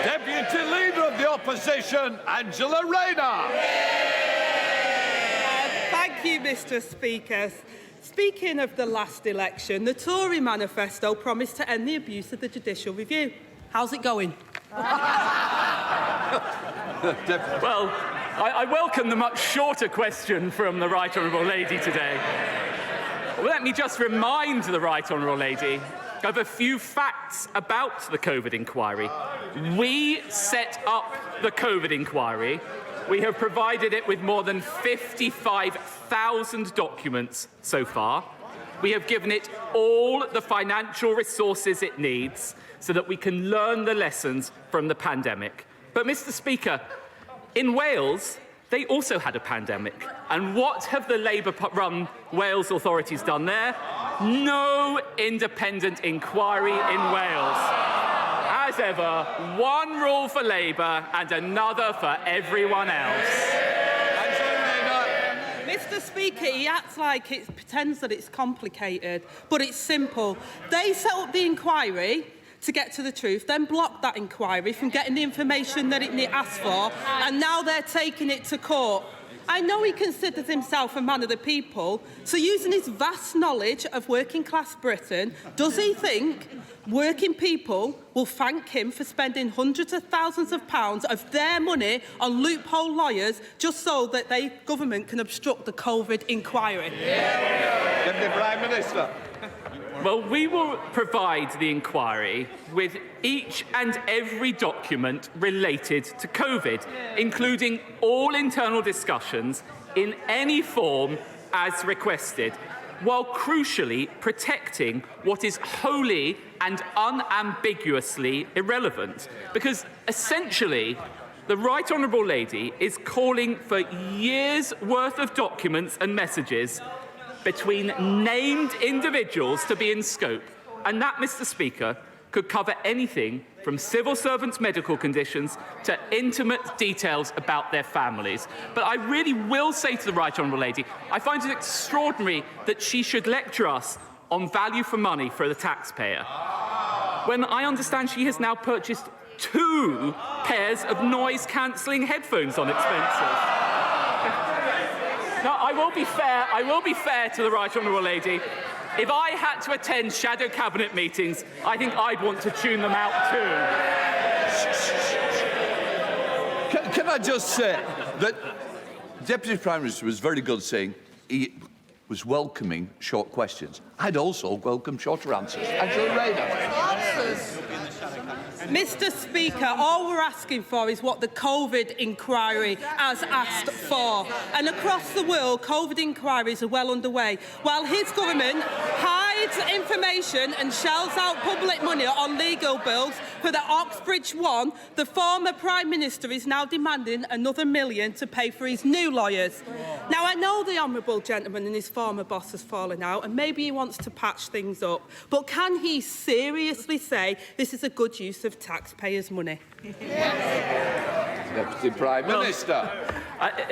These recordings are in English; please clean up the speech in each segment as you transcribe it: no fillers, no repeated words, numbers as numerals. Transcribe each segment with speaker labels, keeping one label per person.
Speaker 1: Deputy Leader of the Opposition, Angela Rayner.
Speaker 2: Thank you, Mr. Speaker. Speaking of the last election, the Tory manifesto promised to end the abuse of the judicial review. How's it going?
Speaker 3: Well, I welcome the much shorter question from the Right Honourable Lady today. Well, let me just remind the Right Honourable Lady of a few facts about the COVID inquiry. We set up the COVID inquiry. We have provided it with more than 55,000 documents so far. We have given it all the financial resources it needs so that we can learn the lessons from the pandemic. But, Mr. Speaker, in Wales, they also had a pandemic. And what have the Labour-run Wales authorities done there? No independent inquiry in Wales. As ever, one rule for Labour and another for everyone else.
Speaker 2: Mr. Speaker, he acts like it pretends that it's complicated, but it's simple. They set up the inquiry to get to the truth, then blocked that inquiry from getting the information that it asked for, and now they're taking it to court. I know he considers himself a man of the people, so using his vast knowledge of working-class Britain, does he think working people will thank him for spending hundreds of thousands of pounds of their money on loophole lawyers just so that the government can obstruct the COVID inquiry?
Speaker 1: Deputy Prime Minister.
Speaker 3: Well, we will provide the inquiry with each and every document related to COVID, including all internal discussions in any form as requested, while crucially protecting what is wholly and unambiguously irrelevant. Because essentially, the Right Honourable Lady is calling for years' worth of documents and messages between named individuals to be in scope. And that, Mr. Speaker, could cover anything from civil servants' medical conditions to intimate details about their families. But I really will say to the Right Honourable Lady, I find it extraordinary that she should lecture us on value for money for the taxpayer, when I understand she has now purchased 2 pairs of noise-cancelling headphones on expenses. Now, I will be fair to the Right Honourable Lady. If I had to attend shadow cabinet meetings, I think I'd want to tune them out too.
Speaker 1: Can I just say that Deputy Prime Minister was very good saying he was welcoming short questions. I'd also welcome shorter answers. Angela Rayner.
Speaker 2: Mr. Speaker, all we're asking for is what the COVID inquiry has asked for. And across the world, COVID inquiries are well underway. While his government hides information and shells out public money on legal bills for the Oxbridge One, the former Prime Minister is now demanding another $1 million to pay for his new lawyers. Now, I know the honourable gentleman and his former boss has fallen out, and maybe he wants to patch things up. But can he seriously say this is a good use of taxpayers' money?
Speaker 1: Deputy Prime Minister.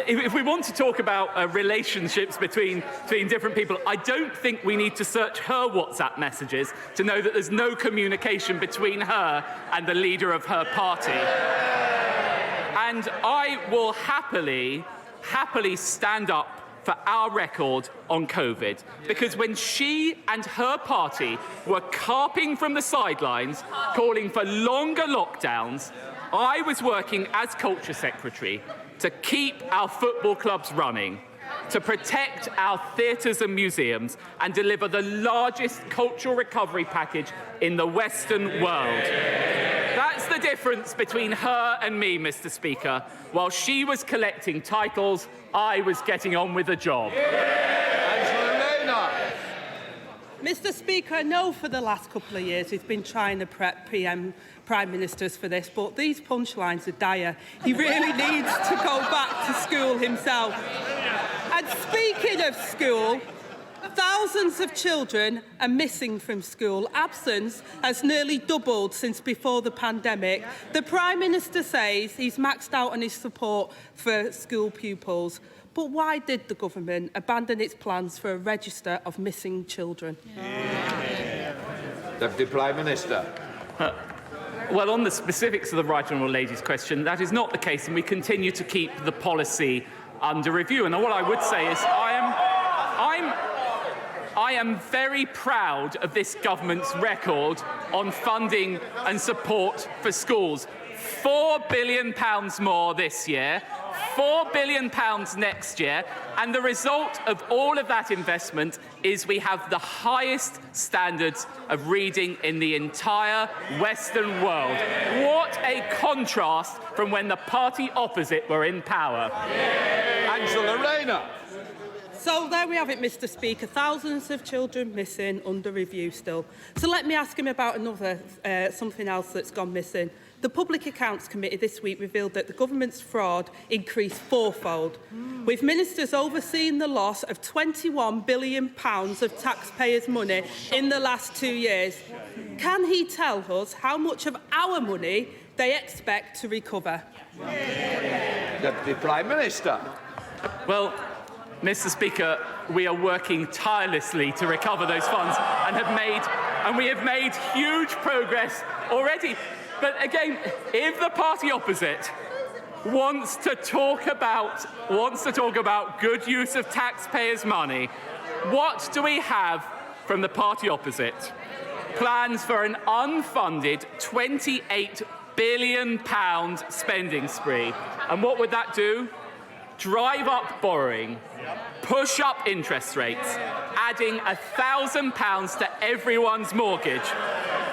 Speaker 3: If we want to talk about relationships between different people, I don't think we need to search her WhatsApp messages to know that there's no communication between her and the leader of her party. And I will happily stand up for our record on COVID, because when she and her party were carping from the sidelines, calling for longer lockdowns, I was working as Culture Secretary to keep our football clubs running, to protect our theatres and museums, and deliver the largest cultural recovery package in the Western world. That's the difference between her and me, Mr. Speaker. While she was collecting titles, I was getting on with the job.
Speaker 2: Mr. Speaker, I know for the last couple of years he's been trying to prep Prime Ministers for this, but these punchlines are dire. He really needs to go back to school himself. And speaking of school, thousands of children are missing from school. Absence has nearly doubled since before the pandemic. The Prime Minister says he's maxed out on his support for school pupils. But why did the government abandon its plans for a register of missing children?
Speaker 1: Deputy Prime Minister.
Speaker 3: Well, on the specifics of the Right Honourable Lady's question, that is not the case, and we continue to keep the policy under review. And what I would say is I am very proud of this government's record on funding and support for schools. £4 billion more this year, £4 billion next year, and the result of all of that investment is we have the highest standards of reading in the entire Western world. What a contrast from when the party opposite were in power.
Speaker 1: Angela Rayner.
Speaker 2: So there we have it, Mr. Speaker. Thousands of children missing, under review still. So let me ask him about something else that's gone missing. The Public Accounts Committee this week revealed that the government's fraud increased fourfold, with ministers overseeing the loss of £21 billion of taxpayers' money in the last 2 years. Can he tell us how much of our money they expect to recover?
Speaker 1: Deputy Prime Minister.
Speaker 3: Well, Mr. Speaker, we are working tirelessly to recover those funds and we have made huge progress already. But again, if the party opposite wants to talk about good use of taxpayers' money, what do we have from the party opposite? Plans for an unfunded £28 billion spending spree. And what would that do? Drive up borrowing, push up interest rates, adding £1,000 to everyone's mortgage.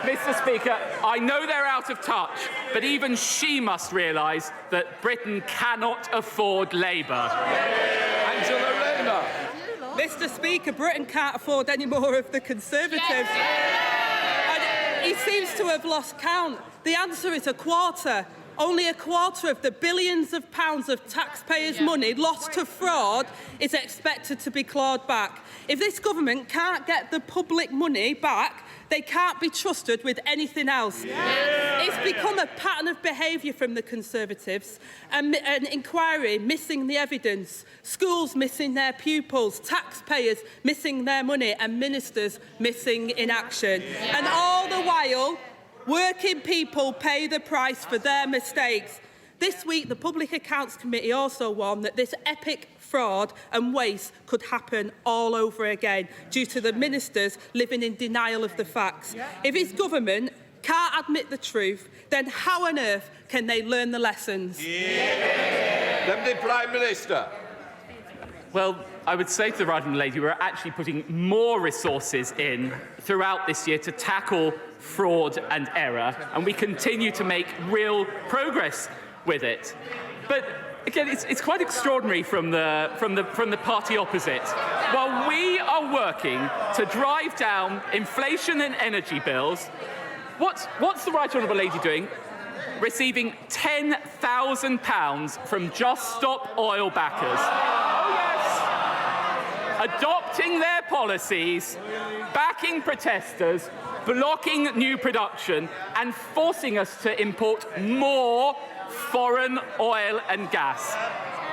Speaker 3: Mr. Speaker, I know they're out of touch, but even she must realise that Britain cannot afford Labour.
Speaker 1: Angela Rayner.
Speaker 2: Mr. Speaker, Britain can't afford any more of the Conservatives. And he seems to have lost count. The answer is a quarter. Only a quarter of the billions of pounds of taxpayers' money lost to fraud is expected to be clawed back. If this government can't get the public money back, they can't be trusted with anything else. It's become a pattern of behaviour from the Conservatives. An inquiry missing the evidence, schools missing their pupils, taxpayers missing their money, and ministers missing in action. And all the while, working people pay the price for their mistakes. This week, the Public Accounts Committee also warned that this epic fraud and waste could happen all over again due to the ministers living in denial of the facts. If his government can't admit the truth, then how on earth can they learn the lessons?
Speaker 1: Deputy Prime Minister.
Speaker 3: Well, I would say to the Right Honourable Lady, we're actually putting more resources in throughout this year to tackle fraud and error, and we continue to make real progress with it. But again, it's quite extraordinary from the party opposite. While we are working to drive down inflation and energy bills, what's the Right Honourable Lady doing? Receiving £10,000 from Just Stop Oil backers. Oh yes! Adopting their policies, backing protesters, blocking new production, and forcing us to import more foreign oil and gas.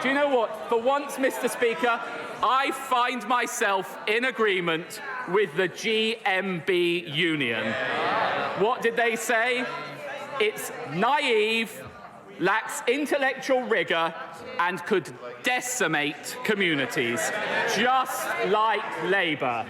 Speaker 3: Do you know what? For once, Mr. Speaker, I find myself in agreement with the GMB union. What did they say? It's naive, lacks intellectual rigour, and could decimate communities, just like Labour.